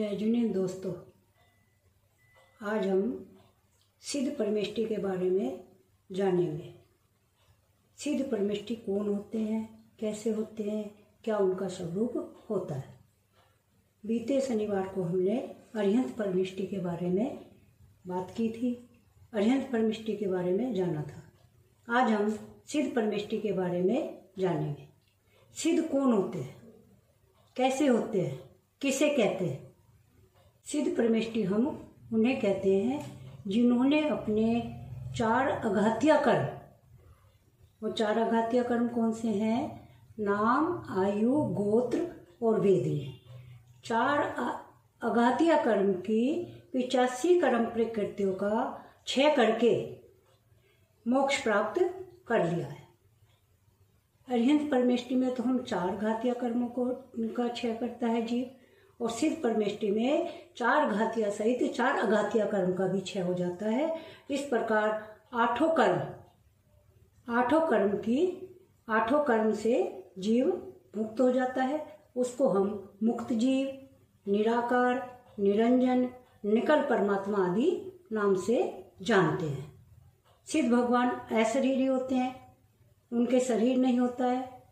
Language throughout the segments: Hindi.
जय जिनेंद्र दोस्तों, आज हम सिद्ध परमेष्टि के बारे में जानेंगे। सिद्ध परमेष्टि कौन होते हैं, कैसे होते हैं, क्या उनका स्वरूप होता है। बीते शनिवार को हमने अरिहंत परमेष्टि के बारे में बात की थी, अरिहंत परमेष्टि के बारे में जाना था। आज हम सिद्ध परमेष्टि के बारे में जानेंगे। सिद्ध कौन होते हैं, कैसे होते हैं, किसे कहते हैं। सिद्ध परमेष्टि हम उन्हें कहते हैं जिन्होंने अपने 4 अघातीय कर्म, वो 4 अघातीय कर्म कौन से हैं? नाम, आयु, गोत्र और वेद। 4 अघातीय कर्म की 85 कर्म प्रकृतियों का 6 करके मोक्ष प्राप्त कर लिया है। अरिहंत परमेष्टि में तो हम 4 घातीय कर्मों को उनका 6 करता है जीव, और सिद्ध परमेष्टि में 4 घातीय सहित 4 अघातीय कर्म का भी 6 हो जाता है। इस प्रकार 8 कर्म से जीव मुक्त हो जाता है। उसको हम मुक्त जीव, निराकार, निरंजन, निकल परमात्मा आदि नाम से जानते हैं। सिद्ध भगवान अशरीरी होते हैं, उनके शरीर नहीं होता है,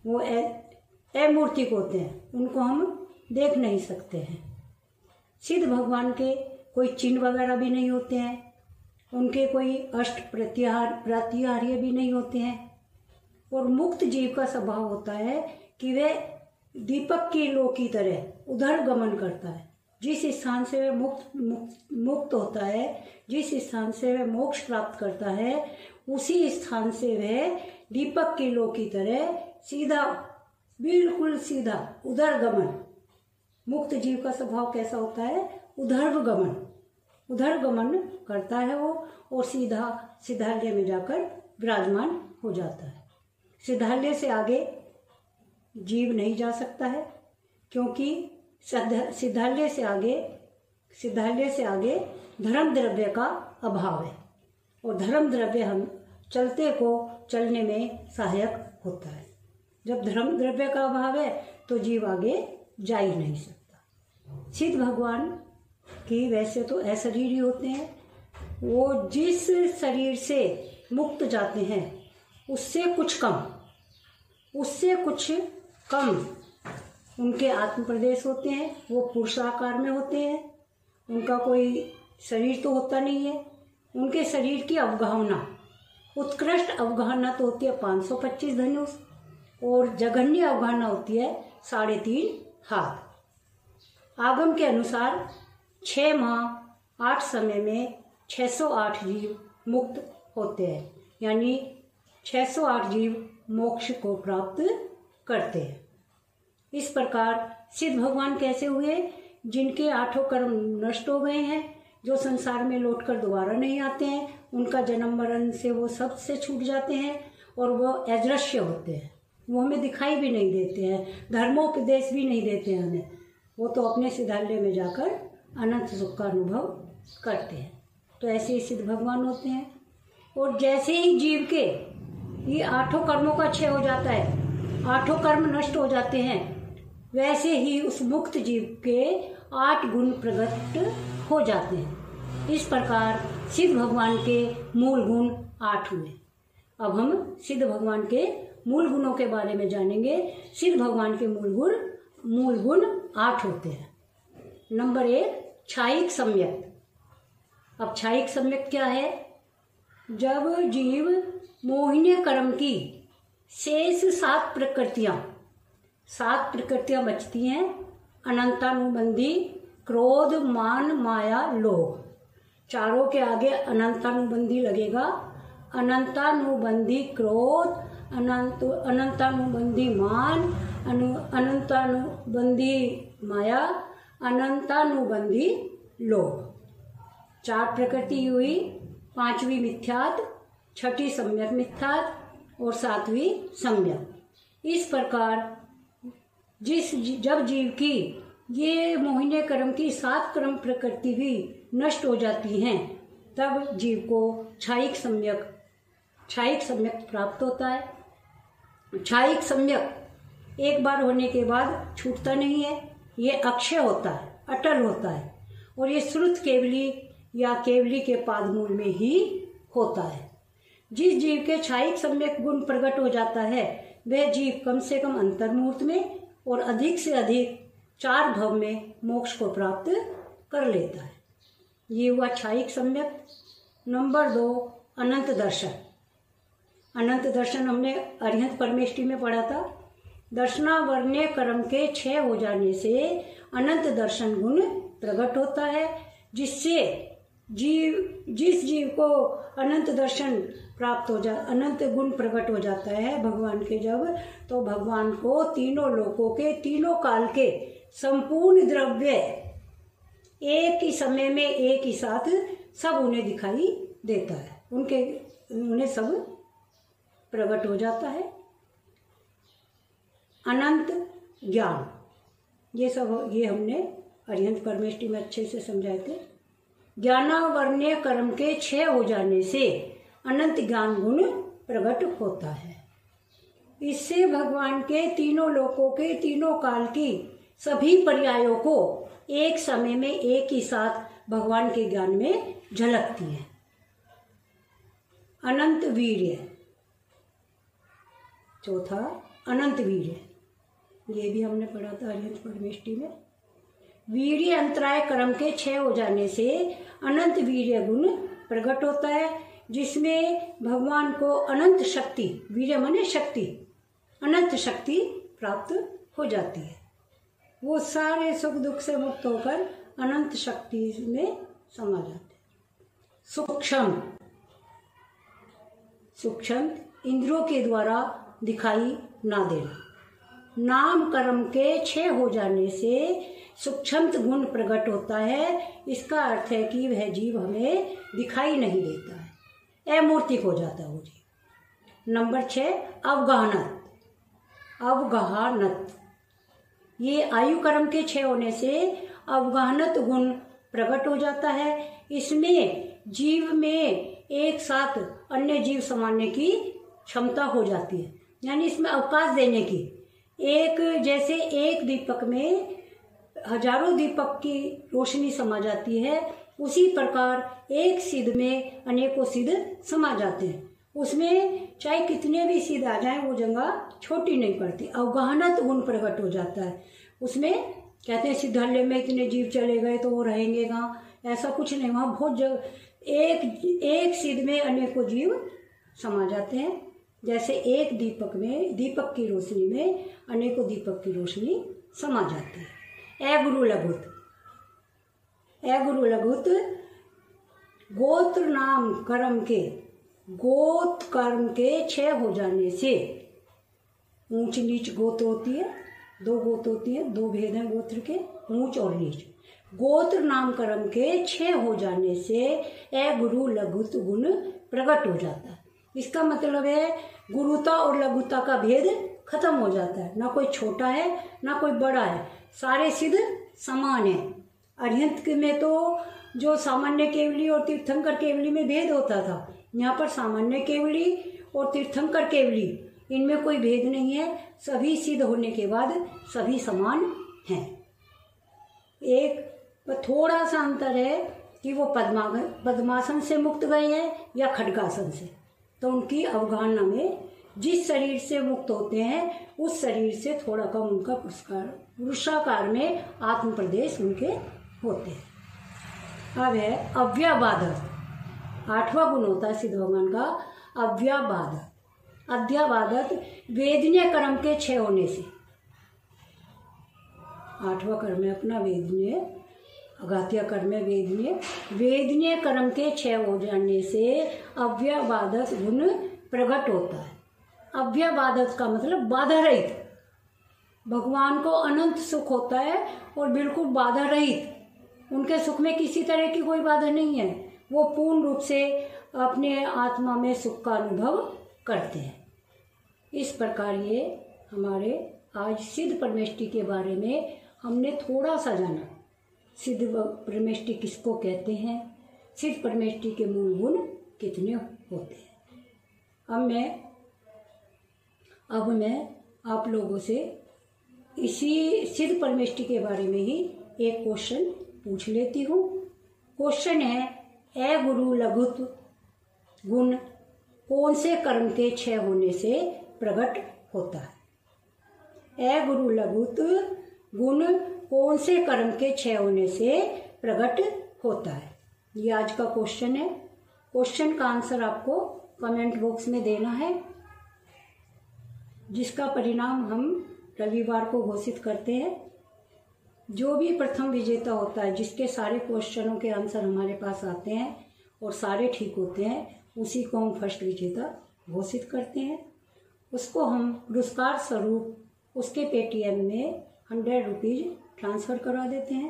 वो अमूर्तिक होते हैं, उनको हम देख नहीं सकते हैं। सिद्ध भगवान के कोई चिन्ह वगैरह भी नहीं होते हैं, उनके कोई अष्ट प्रत्याहार्य भी नहीं होते हैं। और मुक्त जीव का स्वभाव होता है कि वह दीपक की लो की तरह उधर गमन करता है। जिस स्थान से वह मुक्त होता है, जिस स्थान से वह मोक्ष प्राप्त करता है, उसी स्थान से वह दीपक की लो की तरह सीधा, बिल्कुल सीधा उधर गमन। मुक्त जीव का स्वभाव कैसा होता है? उधर गमन करता है वो, और सीधा सिद्धालय में जाकर विराजमान हो जाता है। सिद्धालय से आगे जीव नहीं जा सकता है, क्योंकि सिद्धालय से आगे धर्म द्रव्य का अभाव है, और धर्म द्रव्य हम चलते को चलने में सहायक होता है। जब धर्म द्रव्य का अभाव है तो जीव आगे जा ही नहीं सकता। सिद्ध भगवान की वैसे तो अशरीरी होते हैं, वो जिस शरीर से मुक्त जाते हैं उससे कुछ कम उनके आत्म प्रदेश होते हैं। वो पुरुषाकार में होते हैं, उनका कोई शरीर तो होता नहीं है। उनके शरीर की अवगाहना, उत्कृष्ट अवगाहना तो होती है 525 धनुष, और जघन्य अवगाहना होती है 3.5 हाथ। आगम के अनुसार 6 माह 8 समय में 608 जीव मुक्त होते हैं, यानी 608 जीव मोक्ष को प्राप्त करते हैं। इस प्रकार सिद्ध भगवान कैसे हुए? जिनके 8 कर्म नष्ट हो गए हैं, जो संसार में लौटकर दोबारा नहीं आते हैं, उनका जन्म मरण से वो सब से छूट जाते हैं, और वो अदृश्य होते हैं, वो हमें दिखाई भी नहीं देते हैं, धर्मोपदेश भी नहीं देते हैं हमें। वो तो अपने सिद्धालय में जाकर अनंत सुख का अनुभव करते हैं। तो ऐसे ही सिद्ध भगवान होते हैं। और जैसे ही जीव के ये 8 कर्मों का 6 हो जाता है, 8 कर्म नष्ट हो जाते हैं, वैसे ही उस मुक्त जीव के 8 गुण प्रकट हो जाते हैं। इस प्रकार सिद्ध भगवान के मूल गुण 8 हुए। अब हम सिद्ध भगवान के मूल गुणों के बारे में जानेंगे। सिद्ध भगवान के मूल गुण 8 होते हैं। नंबर 1, क्षायिक सम्यक। अब क्षायिक सम्यक क्या है? जब जीव मोहिनी कर्म की शेष 7 प्रकृतियां बचती हैं, अनंतानुबंधी क्रोध, मान, माया, लोभ। चारों के आगे अनंतानुबंधी लगेगा। अनंतानुबंधी क्रोध, अनंतानुबंधी मान, अनंतानुबंधी माया, अनंतानुबंधी लोभ। 4 प्रकृति हुई, 5वीं मिथ्यात्व, 6ठी सम्यक मिथ्यात्व और 7वीं सम्यक। इस प्रकार जब जीव की ये मोहिनी कर्म की 7 कर्म प्रकृति भी नष्ट हो जाती हैं, तब जीव को क्षायिक सम्यक प्राप्त होता है। क्षायिक सम्यक एक बार होने के बाद छूटता नहीं है, ये अक्षय होता है। अटल होता है और ये श्रुत केवली या केवली के पादमूल में ही होता है। जिस जीव के क्षायिक सम्यक गुण प्रकट हो जाता है वह जीव कम से कम अंतर्मुहूर्त में और अधिक से अधिक 4 भव में मोक्ष को प्राप्त कर लेता है। ये हुआ क्षायिक सम्यक। नंबर 2 अनंत दर्शन। अनंत दर्शन हमने अरिहंत परमेष्टि में पढ़ा था। दर्शनावरण्य कर्म के क्षय हो जाने से अनंत दर्शन गुण प्रकट होता है, जिससे जिस जीव को अनंत दर्शन प्राप्त हो जा अनंत गुण प्रकट हो जाता है भगवान के जब, तो भगवान को तीनों लोकों के तीनों काल के संपूर्ण द्रव्य एक ही समय में एक ही साथ सब उन्हें दिखाई देता है, उन्हें सब प्रकट हो जाता है। अनंत ज्ञान, ये हमने अरिहंत परमेष्टि में अच्छे से समझाए थे। ज्ञानावरण्य कर्म के क्षय हो जाने से अनंत ज्ञान गुण प्रकट होता है। इससे भगवान के तीनों लोकों के तीनों काल की सभी पर्यायों को एक समय में एक ही साथ भगवान के ज्ञान में झलकती है। अनंत वीर्य, चौथा अनंत वीर्य, ये भी हमने पढ़ा था अरिहंत परमेष्टि में। वीर्य अंतराय कर्म के क्षय हो जाने से अनंत वीर्य गुण प्रकट होता है, जिसमें भगवान को अनंत शक्ति, वीर्य माने शक्ति, अनंत शक्ति प्राप्त हो जाती है। वो सारे सुख दुख से मुक्त होकर अनंत शक्ति में समा जाते हैं। सूक्ष्म, सूक्ष्म इंद्रियों के द्वारा दिखाई ना देना। नाम कर्म के क्षय हो जाने से सूक्ष्म गुण प्रकट होता है। इसका अर्थ है कि वह जीव हमें दिखाई नहीं देता है, अमूर्तिक हो जाता है वो जीव। नंबर 6 अवगाहनत। अवगाहनत, ये आयु कर्म के क्षय होने से अवगाहनत गुण प्रकट हो जाता है। इसमें जीव में एक साथ अन्य जीव समाने की क्षमता हो जाती है, यानी इसमें अवकाश देने की। एक जैसे एक दीपक में हजारों दीपक की रोशनी समा जाती है, उसी प्रकार एक सिद्ध में अनेकों सिद्ध समा जाते हैं। उसमें चाहे कितने भी सिद्ध आ जाएं वो जगह छोटी नहीं पड़ती। अवगाहनत गुण प्रकट हो जाता है। उसमें कहते हैं सिद्धालय में इतने जीव चले गए तो वो रहेंगे कहाँ, ऐसा कुछ नहीं। वहाँ बहुत जगह एक सिद्ध में अनेकों जीव समा जाते हैं। जैसे एक दीपक में, दीपक की रोशनी में अनेकों दीपक की रोशनी समा जाती है। अगुरु लघुत। अगुरु लघुत गोत्र नाम कर्म के, गोत्र कर्म के क्षय हो जाने से, ऊंच नीच गोत्र होती है, 2 गोत्र होती है, 2 भेद हैं गोत्र के, ऊंच और नीच। गोत्र नाम कर्म के क्षय हो जाने से अगुरु लघुत गुण प्रकट हो जाता है। इसका मतलब है गुरुता और लघुता का भेद खत्म हो जाता है। ना कोई छोटा है ना कोई बड़ा है, सारे सिद्ध समान है। अरिहंत में तो जो सामान्य केवली और तीर्थंकर केवली में भेद होता था, यहाँ पर सामान्य केवली और तीर्थंकर केवली, इनमें कोई भेद नहीं है। सभी सिद्ध होने के बाद सभी समान हैं। एक थोड़ा सा अंतर है कि वो पद्मासन से मुक्त गए हैं या खड्गासन से, तो उनकी अवगाहना में जिस शरीर से मुक्त होते हैं उस शरीर से थोड़ा कम उनका पुरुषाकार में आत्म प्रदेश उनके होते हैं। अब है अव्याबाधत। 8वां गुण होता है सिद्ध भगवान का अव्याबाधत। अध्याबाधत वेदनीय कर्म के क्षय होने से, 8वां कर्म है अपना वेदनीय, अघात्य कर्म है वेदनीय। वेदनीय कर्म के क्षय हो जाने से अव्याबाधत गुण प्रकट होता है। अव्याबाधत का मतलब बाधा रहित। भगवान को अनंत सुख होता है और बिल्कुल बाधा रहित। उनके सुख में किसी तरह की कोई बाधा नहीं है। वो पूर्ण रूप से अपने आत्मा में सुख का अनुभव करते हैं। इस प्रकार ये हमारे आज सिद्ध परमेष्टि के बारे में हमने थोड़ा सा जाना। सिद्ध परमेष्टि किसको कहते हैं, सिद्ध परमेष्टि के मूल गुण कितने होते हैं। अब मैं आप लोगों से इसी सिद्ध परमेष्टि के बारे में ही एक क्वेश्चन पूछ लेती हूँ। क्वेश्चन है, ए गुरु लघुत गुण कौन से कर्म के क्षय होने से प्रकट होता है? ए गुरु लघुत गुण कौन से कर्म के क्षय होने से प्रकट होता है? ये आज का क्वेश्चन है। क्वेश्चन का आंसर आपको कमेंट बॉक्स में देना है, जिसका परिणाम हम रविवार को घोषित करते हैं। जो भी प्रथम विजेता होता है, जिसके सारे क्वेश्चनों के आंसर हमारे पास आते हैं और सारे ठीक होते हैं, उसी को हम फर्स्ट विजेता घोषित करते हैं। उसको हम पुरस्कार स्वरूप उसके पेटीएम में 100 रुपीज़ ट्रांसफ़र करा देते हैं।